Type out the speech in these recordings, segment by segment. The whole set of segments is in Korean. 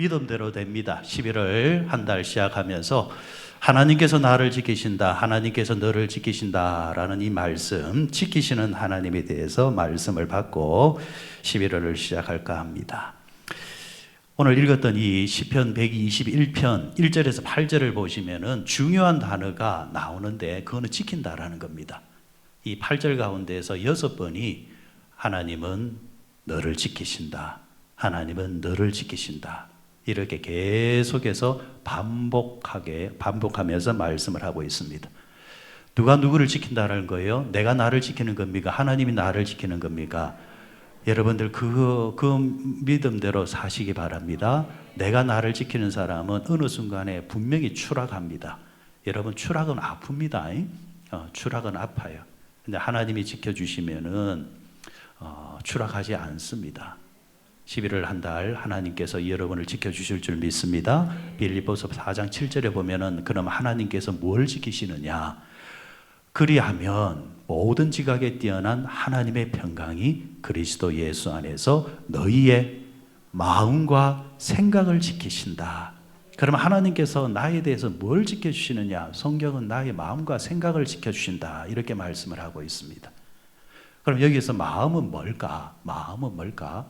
믿음대로 됩니다. 11월 한 달 시작하면서 하나님께서 나를 지키신다, 하나님께서 너를 지키신다라는 이 말씀, 지키시는 하나님에 대해서 말씀을 받고 11월을 시작할까 합니다. 오늘 읽었던 이 시편 121편 1절에서 8절을 보시면은 중요한 단어가 나오는데 그거는 지킨다라는 겁니다. 이 8절 가운데에서 6번이 하나님은 너를 지키신다, 하나님은 너를 지키신다, 이렇게 계속해서 반복하면서 말씀을 하고 있습니다. 누가 누구를 지킨다는 거예요? 내가 나를 지키는 겁니까? 하나님이 나를 지키는 겁니까? 여러분들 그 믿음대로 사시기 바랍니다. 내가 나를 지키는 사람은 어느 순간에 분명히 추락합니다. 여러분, 추락은 아픕니다. 추락은 아파요. 근데 하나님이 지켜주시면은 추락하지 않습니다. 11월 한 달 하나님께서 여러분을 지켜주실 줄 믿습니다. 빌립보서 4장 7절에 보면은 그럼 하나님께서 뭘 지키시느냐? 그리하면 모든 지각에 뛰어난 하나님의 평강이 그리스도 예수 안에서 너희의 마음과 생각을 지키신다. 그러면 하나님께서 나에 대해서 뭘 지켜주시느냐? 성경은 나의 마음과 생각을 지켜주신다, 이렇게 말씀을 하고 있습니다. 그럼 여기서 마음은 뭘까? 마음은 뭘까?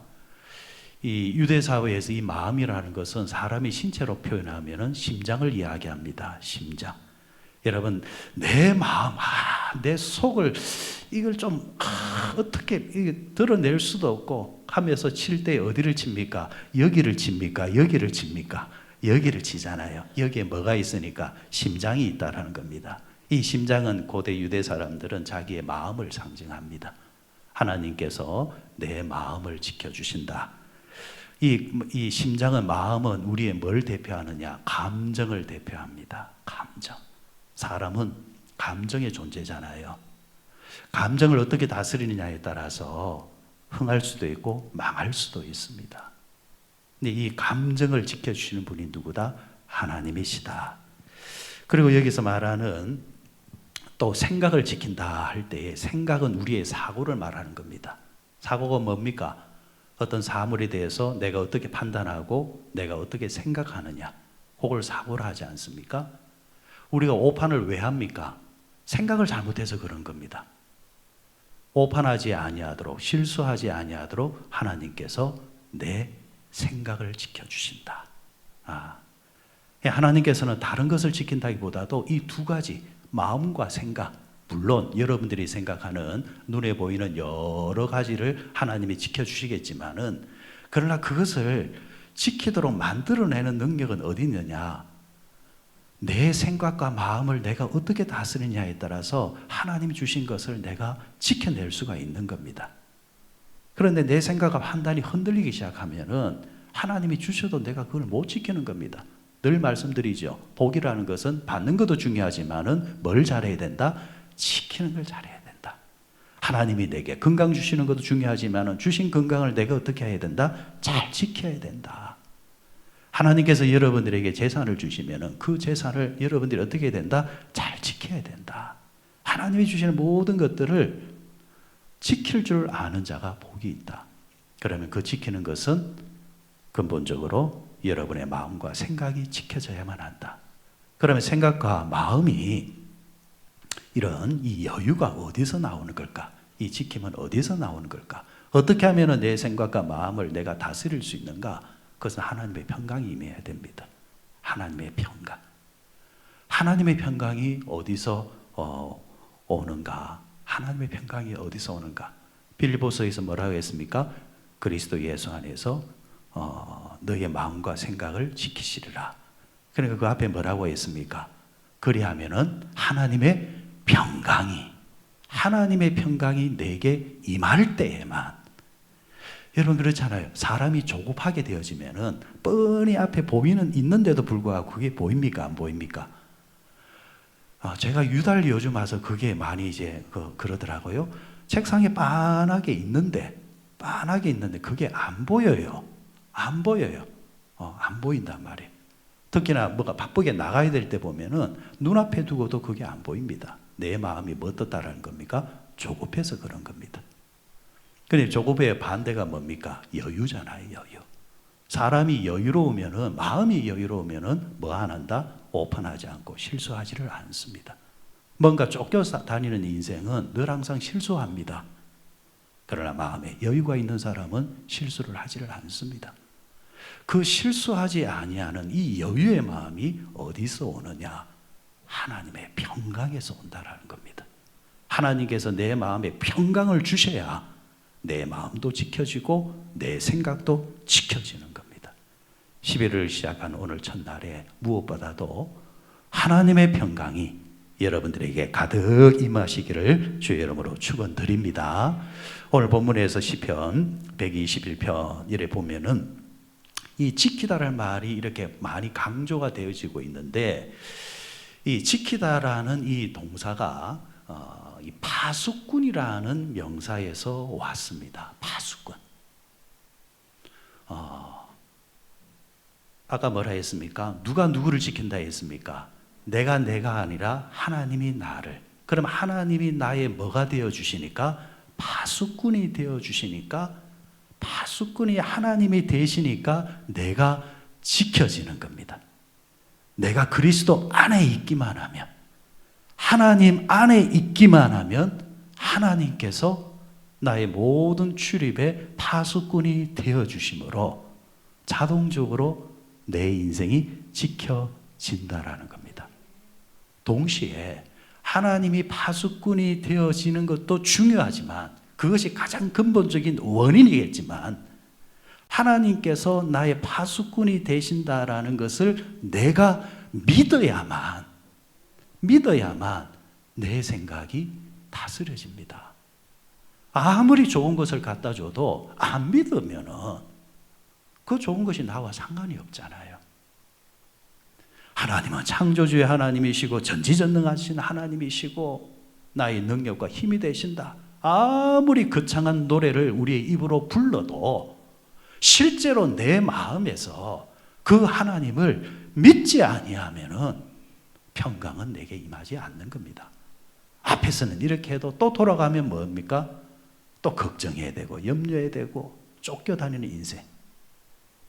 이 유대 사회에서 이 마음이라는 것은 사람이 신체로 표현하면은 심장을 이야기합니다. 심장. 여러분, 내 마음, 내 속을 이걸 좀 어떻게 이게 드러낼 수도 없고 하면서 칠 때 어디를 칩니까? 여기를 칩니까? 여기를 칩니까? 여기를 치잖아요. 여기에 뭐가 있으니까 심장이 있다라는 겁니다. 이 심장은 고대 유대 사람들은 자기의 마음을 상징합니다. 하나님께서 내 마음을 지켜주신다. 이 심장은, 마음은 우리의 뭘 대표하느냐? 감정을 대표합니다. 감정. 사람은 감정의 존재잖아요. 감정을 어떻게 다스리느냐에 따라서 흥할 수도 있고 망할 수도 있습니다. 근데 이 감정을 지켜주시는 분이 누구다? 하나님이시다. 그리고 여기서 말하는 또 생각을 지킨다 할 때에 생각은 우리의 사고를 말하는 겁니다. 사고가 뭡니까? 어떤 사물에 대해서 내가 어떻게 판단하고 내가 어떻게 생각하느냐, 그걸 사고를 하지 않습니까? 우리가 오판을 왜 합니까? 생각을 잘못해서 그런 겁니다. 오판하지 아니하도록, 실수하지 아니하도록 하나님께서 내 생각을 지켜주신다. 하나님께서는 다른 것을 지킨다기보다도 이 두 가지, 마음과 생각, 물론 여러분들이 생각하는 눈에 보이는 여러 가지를 하나님이 지켜주시겠지만은, 그러나 그것을 지키도록 만들어내는 능력은 어디 있느냐? 내 생각과 마음을 내가 어떻게 다스리냐에 따라서 하나님이 주신 것을 내가 지켜낼 수가 있는 겁니다. 그런데 내 생각과 판단이 흔들리기 시작하면은 하나님이 주셔도 내가 그걸 못 지키는 겁니다. 늘 말씀드리죠. 복이라는 것은 받는 것도 중요하지만은 뭘 잘해야 된다? 지키는 걸 잘해야 된다. 하나님이 내게 건강 주시는 것도 중요하지만 주신 건강을 내가 어떻게 해야 된다? 잘 지켜야 된다. 하나님께서 여러분들에게 재산을 주시면 그 재산을 여러분들이 어떻게 해야 된다? 잘 지켜야 된다. 하나님이 주시는 모든 것들을 지킬 줄 아는 자가 복이 있다. 그러면 그 지키는 것은 근본적으로 여러분의 마음과 생각이 지켜져야만 한다. 그러면 생각과 마음이, 이런 이 여유가 어디서 나오는 걸까? 이 지킴은 어디서 나오는 걸까? 어떻게 하면 내 생각과 마음을 내가 다스릴 수 있는가? 그것은 하나님의 평강이 임해야 됩니다. 하나님의 평강. 하나님의 평강이 어디서 오는가? 하나님의 평강이 어디서 오는가? 빌립보서에서 뭐라고 했습니까? 그리스도 예수 안에서 너의 마음과 생각을 지키시리라. 그러니까 그 앞에 뭐라고 했습니까? 그리하면은 하나님의 평강이 내게 임할 때에만. 여러분, 그렇잖아요. 사람이 조급하게 되어지면은 뻔히 앞에 보이는 있는데도 불구하고 그게 보입니까? 안 보입니까? 제가 유달리 요즘 와서 그게 많이 이제 그러더라고요. 책상에 빤하게 있는데 그게 안 보여요. 안 보인단 말이에요. 특히나 뭐가 바쁘게 나가야 될 때 보면은 눈앞에 두고도 그게 안 보입니다. 내 마음이 뭐 어떻다라는 겁니까? 조급해서 그런 겁니다. 근데 조급의 반대가 뭡니까? 여유잖아요, 여유. 사람이 여유로우면은, 마음이 여유로우면은 뭐 안 한다? 오픈하지 않고 실수하지를 않습니다. 뭔가 쫓겨 다니는 인생은 늘 항상 실수합니다. 그러나 마음에 여유가 있는 사람은 실수를 하지를 않습니다. 그 실수하지 아니하는 이 여유의 마음이 어디서 오느냐? 하나님의 평강에서 온다라는 겁니다. 하나님께서 내 마음에 평강을 주셔야 내 마음도 지켜지고 내 생각도 지켜지는 겁니다. 11월을 시작한 오늘 첫날에 무엇보다도 하나님의 평강이 여러분들에게 가득 임하시기를 주의 이름으로 축원드립니다. 오늘 본문에서 시편 121편 이래 보면은 이 지키다라는 말이 이렇게 많이 강조가 되어지고 있는데, 이 지키다라는 이 동사가 이 파수꾼이라는 명사에서 왔습니다. 파수꾼. 아까 뭐라 했습니까? 누가 누구를 지킨다 했습니까? 내가 아니라 하나님이 나를. 그럼 하나님이 나의 뭐가 되어 주시니까? 파수꾼이 되어 주시니까, 파수꾼이 하나님이 되시니까 내가 지켜지는 겁니다. 내가 그리스도 안에 있기만 하면, 하나님 안에 있기만 하면 하나님께서 나의 모든 출입의 파수꾼이 되어 주심으로 자동적으로 내 인생이 지켜진다라는 겁니다. 동시에 하나님이 파수꾼이 되어지는 것도 중요하지만, 그것이 가장 근본적인 원인이겠지만, 하나님께서 나의 파수꾼이 되신다라는 것을 내가 믿어야만 내 생각이 다스려집니다. 아무리 좋은 것을 갖다 줘도 안 믿으면은 그 좋은 것이 나와 상관이 없잖아요. 하나님은 창조주의 하나님이시고 전지전능하신 하나님이시고 나의 능력과 힘이 되신다. 아무리 거창한 노래를 우리의 입으로 불러도 실제로 내 마음에서 그 하나님을 믿지 아니하면은 평강은 내게 임하지 않는 겁니다. 앞에서는 이렇게 해도 또 돌아가면 뭡니까? 또 걱정해야 되고 염려해야 되고 쫓겨다니는 인생.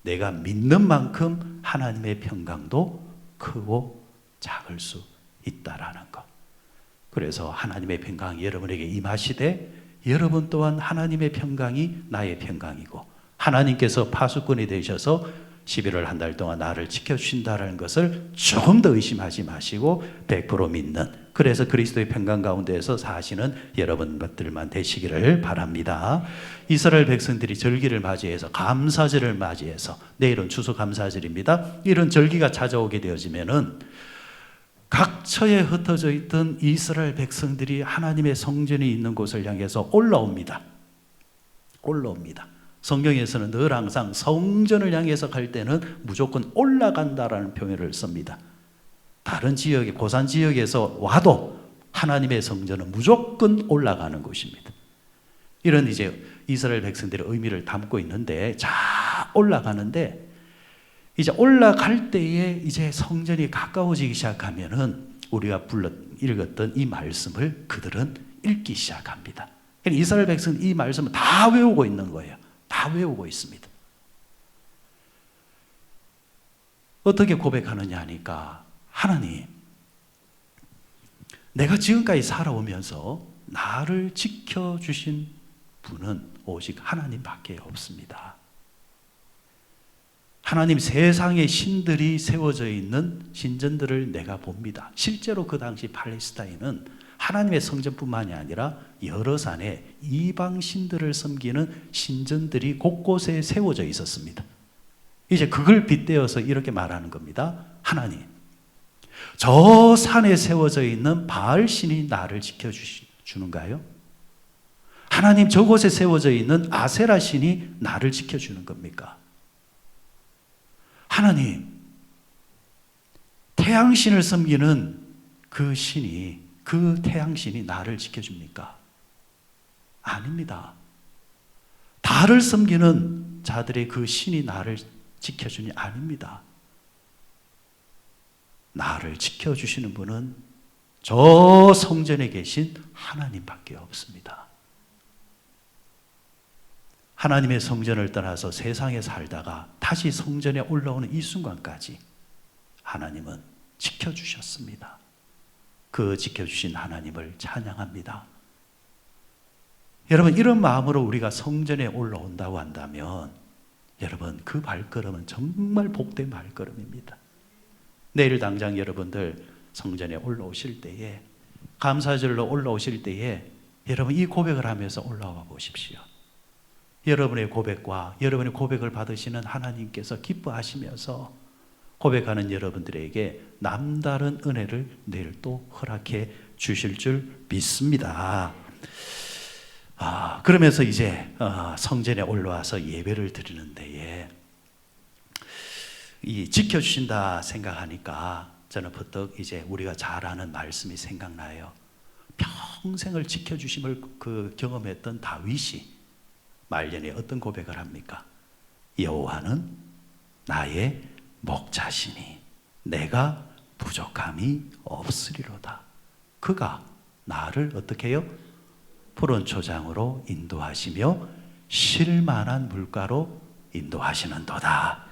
내가 믿는 만큼 하나님의 평강도 크고 작을 수 있다라는 것. 그래서 하나님의 평강이 여러분에게 임하시되, 여러분 또한 하나님의 평강이 나의 평강이고, 하나님께서 파수꾼이 되셔서 11월 한 달 동안 나를 지켜주신다는 것을 조금 더 의심하지 마시고 100% 믿는, 그래서 그리스도의 평강 가운데에서 사시는 여러분들만 되시기를 바랍니다. 이스라엘 백성들이 절기를 맞이해서, 감사절을 맞이해서, 내일은 추수감사절입니다. 이런 절기가 찾아오게 되어지면은 각처에 흩어져 있던 이스라엘 백성들이 하나님의 성전이 있는 곳을 향해서 올라옵니다. 성경에서는 늘 항상 성전을 향해서 갈 때는 무조건 올라간다라는 표현을 씁니다. 다른 지역에, 고산 지역에서 와도 하나님의 성전은 무조건 올라가는 곳입니다. 이런 이제 이스라엘 백성들의 의미를 담고 있는데, 자 올라가는데, 이제 올라갈 때에 이제 성전이 가까워지기 시작하면은 우리가 읽었던 이 말씀을 그들은 읽기 시작합니다. 그러니까 이스라엘 백성은 이 말씀을 다 외우고 있는 거예요. 다 외우고 있습니다. 어떻게 고백하느냐 하니까, 하나님, 내가 지금까지 살아오면서 나를 지켜주신 분은 오직 하나님밖에 없습니다. 하나님, 세상의 신들이 세워져 있는 신전들을 내가 봅니다. 실제로 그 당시 팔레스타인은 하나님의 성전뿐만이 아니라 여러 산에 이방 신들을 섬기는 신전들이 곳곳에 세워져 있었습니다. 이제 그걸 빗대어서 이렇게 말하는 겁니다. 하나님, 저 산에 세워져 있는 바알 신이 나를 지켜주는가요? 하나님, 저곳에 세워져 있는 아세라 신이 나를 지켜주는 겁니까? 하나님, 태양신을 섬기는 그 신이, 그 태양신이 나를 지켜줍니까? 아닙니다. 달을 섬기는 자들의 그 신이 나를 지켜주니 아닙니다. 나를 지켜주시는 분은 저 성전에 계신 하나님밖에 없습니다. 하나님의 성전을 떠나서 세상에 살다가 다시 성전에 올라오는 이 순간까지 하나님은 지켜주셨습니다. 그 지켜주신 하나님을 찬양합니다. 여러분, 이런 마음으로 우리가 성전에 올라온다고 한다면 여러분, 그 발걸음은 정말 복된 발걸음입니다. 내일 당장 여러분들 성전에 올라오실 때에, 감사절로 올라오실 때에 여러분 이 고백을 하면서 올라와 보십시오. 여러분의 고백과 여러분의 고백을 받으시는 하나님께서 기뻐하시면서 고백하는 여러분들에게 남다른 은혜를 내일 또 허락해 주실 줄 믿습니다. 그러면서 이제 성전에 올라와서 예배를 드리는 데에 이 지켜주신다 생각하니까 저는 버떡 이제 우리가 잘 아는 말씀이 생각나요. 평생을 지켜주심을 경험했던 다윗이 말년에 어떤 고백을 합니까? 여호와는 나의 목자시니 내가 부족함이 없으리로다. 그가 나를 어떻게 해요? 푸른 초장으로 인도하시며 쉴만한 물가로 인도하시는도다.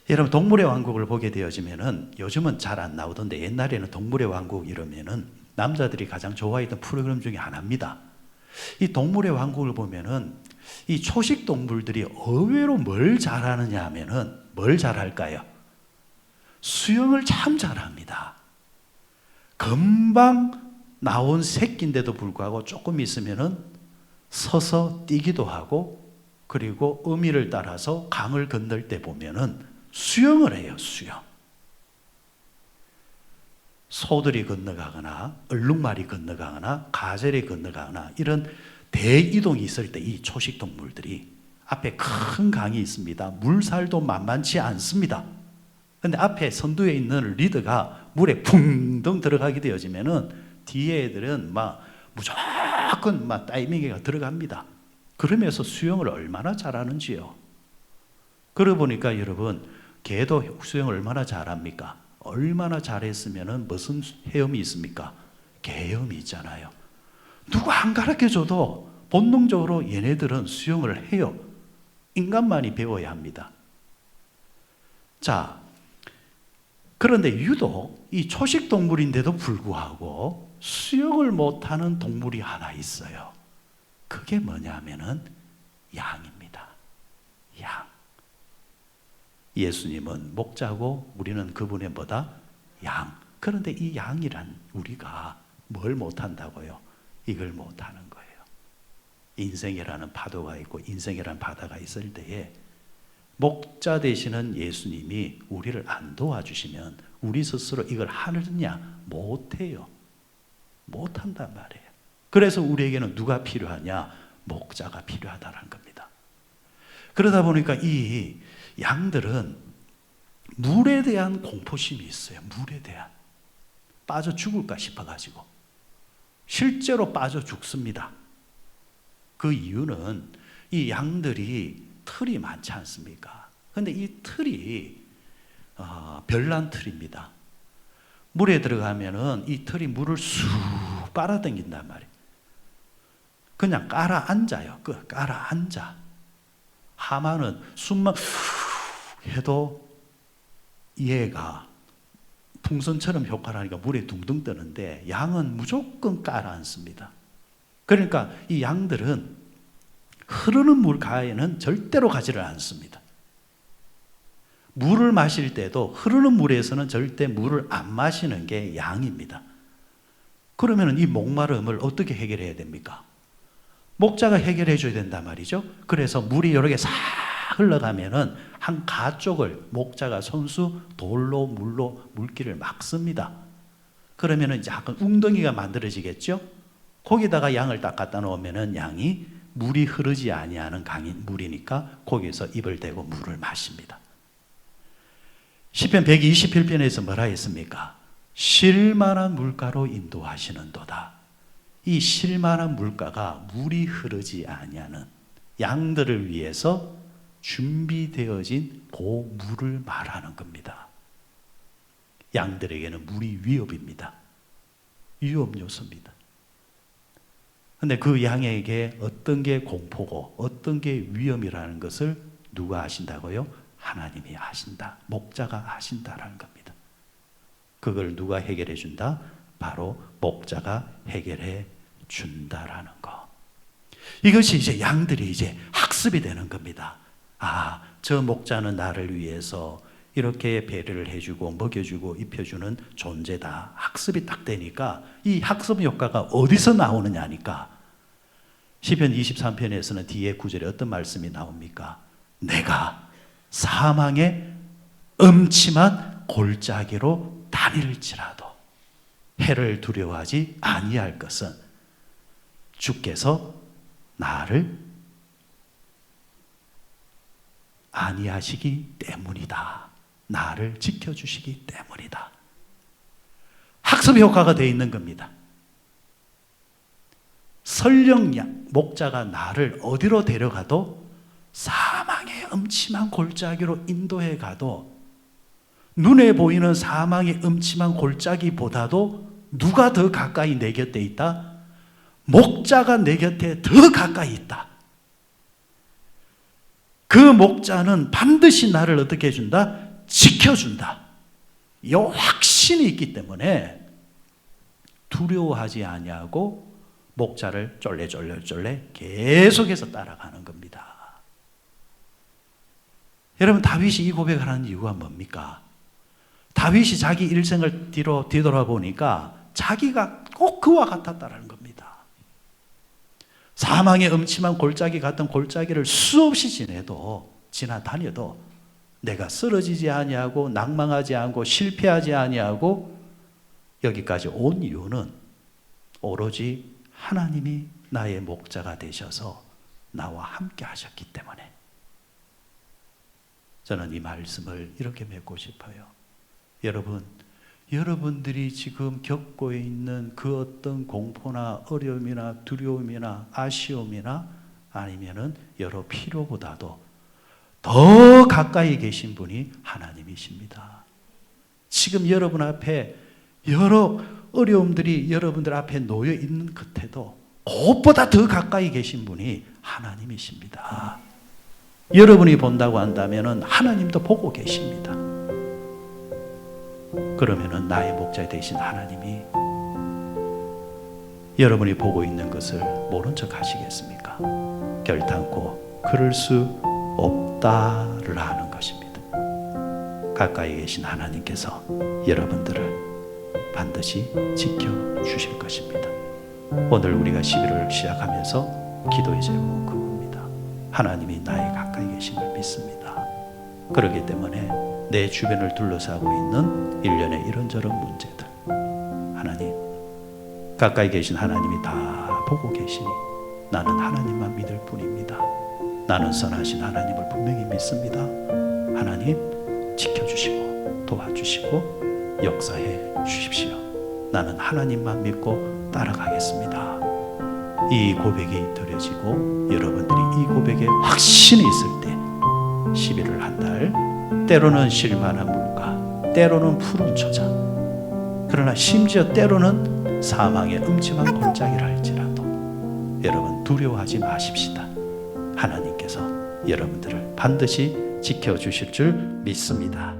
여러분, 동물의 왕국을 보게 되어지면은 요즘은 잘 안 나오던데 옛날에는 동물의 왕국 이러면은 남자들이 가장 좋아했던 프로그램 중에 하나입니다. 이 동물의 왕국을 보면은 이 초식 동물들이 의외로 뭘 잘하느냐 하면은 뭘 잘할까요? 수영을 참 잘합니다. 금방 나온 새끼인데도 불구하고 조금 있으면은 서서 뛰기도 하고, 그리고 어미를 따라서 강을 건널 때 보면은 수영을 해요. 수영. 소들이 건너가거나 얼룩말이 건너가거나 가젤이 건너가거나 이런 대이동이 있을 때 이 초식 동물들이 앞에 큰 강이 있습니다. 물살도 만만치 않습니다. 근데 앞에 선두에 있는 리더가 물에 붕덩 들어가게 되어지면은 뒤에 애들은 막 무조건 막 타이밍에 들어갑니다. 그러면서 수영을 얼마나 잘하는지요. 그러고 보니까 여러분, 개도 수영을 얼마나 잘합니까? 얼마나 잘했으면은 무슨 헤엄이 있습니까? 개헤엄이 있잖아요. 누가 안 가르쳐줘도 본능적으로 얘네들은 수영을 해요. 인간만이 배워야 합니다. 자, 그런데 유독 이 초식 동물인데도 불구하고 수영을 못하는 동물이 하나 있어요. 그게 뭐냐면은 양입니다. 양. 예수님은 목자고 우리는 그분의 뭐다? 양. 그런데 이 양이란 우리가 뭘 못한다고요? 이걸 못하는 거예요. 인생이라는 파도가 있고 인생이라는 바다가 있을 때에 목자 되시는 예수님이 우리를 안 도와주시면 우리 스스로 이걸 하느냐? 못해요. 못한단 말이에요. 그래서 우리에게는 누가 필요하냐? 목자가 필요하다는 겁니다. 그러다 보니까 이 양들은 물에 대한 공포심이 있어요. 물에 대한. 빠져 죽을까 싶어가지고. 실제로 빠져 죽습니다. 그 이유는 이 양들이 털이 많지 않습니까? 그런데 이 털이 별난 털입니다. 물에 들어가면은 이 털이 물을 쑥 빨아당긴단 말이에요. 그냥 깔아앉아요. 깔아앉아. 하마는 숨만 해도 얘가 풍선처럼 효과를 하니까 물에 둥둥 뜨는데 양은 무조건 깔아앉습니다. 그러니까 이 양들은 흐르는 물 가에는 절대로 가지를 않습니다. 물을 마실 때도 흐르는 물에서는 절대 물을 안 마시는 게 양입니다. 그러면 이 목마름을 어떻게 해결해야 됩니까? 목자가 해결해 줘야 된단 말이죠. 그래서 물이 여러 개 싹 흘러가면은 한 가 쪽을 목자가 손수 돌로 물로 물길을 막습니다. 그러면은 약간 웅덩이가 만들어지겠죠? 거기다가 양을 딱 갖다 놓으면은 양이 물이 흐르지 아니하는 강이 물이니까 거기서 입을 대고 물을 마십니다. 시편 121편에서 뭐라 했습니까? 쉴만한 물가로 인도하시는도다. 이 쉴만한 물가가 물이 흐르지 아니하는 양들을 위해서 준비되어진 그 물을 말하는 겁니다. 양들에게는 물이 위협입니다. 위협 요소입니다. 그런데 그 양에게 어떤 게 공포고 어떤 게 위험이라는 것을 누가 아신다고요? 하나님이 하신다. 목자가 하신다라는 겁니다. 그걸 누가 해결해 준다? 바로 목자가 해결해 준다라는 거. 이것이 이제 양들이 이제 학습이 되는 겁니다. 아, 저 목자는 나를 위해서 이렇게 배려를 해주고 먹여주고 입혀주는 존재다. 학습이 딱 되니까 이 학습 효과가 어디서 나오느냐니까 시편 23편에서는 뒤에 구절에 어떤 말씀이 나옵니까? 내가 사망의 음침한 골짜기로 다닐지라도 해를 두려워하지 아니할 것은 주께서 나를 아니하시기 때문이다. 나를 지켜주시기 때문이다. 학습 효과가 되어 있는 겁니다. 설령 목자가 나를 어디로 데려가도 사망의 음침한 골짜기로 인도해 가도 눈에 보이는 사망의 음침한 골짜기보다도 누가 더 가까이 내 곁에 있다? 목자가 내 곁에 더 가까이 있다. 그 목자는 반드시 나를 어떻게 해준다? 지켜준다. 이 확신이 있기 때문에 두려워하지 아니하고 목자를 쫄래쫄래 계속해서 따라가는 겁니다. 여러분, 다윗이 이 고백을 하는 이유가 뭡니까? 다윗이 자기 일생을 뒤돌아보니까 자기가 꼭 그와 같았다는 겁니다. 사망의 음침한 골짜기 같은 골짜기를 수없이 지나다녀도 내가 쓰러지지 아니하고 낭망하지 않고 실패하지 아니하고 여기까지 온 이유는 오로지 하나님이 나의 목자가 되셔서 나와 함께 하셨기 때문에. 저는 이 말씀을 이렇게 맺고 싶어요. 여러분들이 지금 겪고 있는 그 어떤 공포나 어려움이나 두려움이나 아쉬움이나 아니면은 여러 필요보다도 더 가까이 계신 분이 하나님이십니다. 지금 여러분 앞에 여러 어려움들이 여러분들 앞에 놓여 있는 끝에도 그것보다 더 가까이 계신 분이 하나님이십니다. 여러분이 본다고 한다면 하나님도 보고 계십니다. 그러면은 나의 목자 되신 하나님이 여러분이 보고 있는 것을 모른 척 하시겠습니까? 결단코 그럴 수 없다를 하는 것입니다. 가까이 계신 하나님께서 여러분들을 반드시 지켜주실 것입니다. 오늘 우리가 11월 시작하면서 기도의 제목은 그겁니다. 하나님이 나의 가까이 계심을 믿습니다. 그렇기 때문에 내 주변을 둘러싸고 있는 일련의 이런저런 문제들, 하나님, 가까이 계신 하나님이 다 보고 계시니 나는 하나님만 믿을 뿐입니다. 나는 선하신 하나님을 분명히 믿습니다. 하나님 지켜주시고 도와주시고 역사해 주십시오. 나는 하나님만 믿고 따라가겠습니다. 이 고백이 드려지고 여러분들이 이 고백에 확신이 있을 때 11월 한 달, 때로는 실만한 물가, 때로는 푸른 초장, 그러나 심지어 때로는 사망의 음침한 골짜기를 할지라도 여러분 두려워하지 마십시다. 하나님께서 여러분들을 반드시 지켜주실 줄 믿습니다.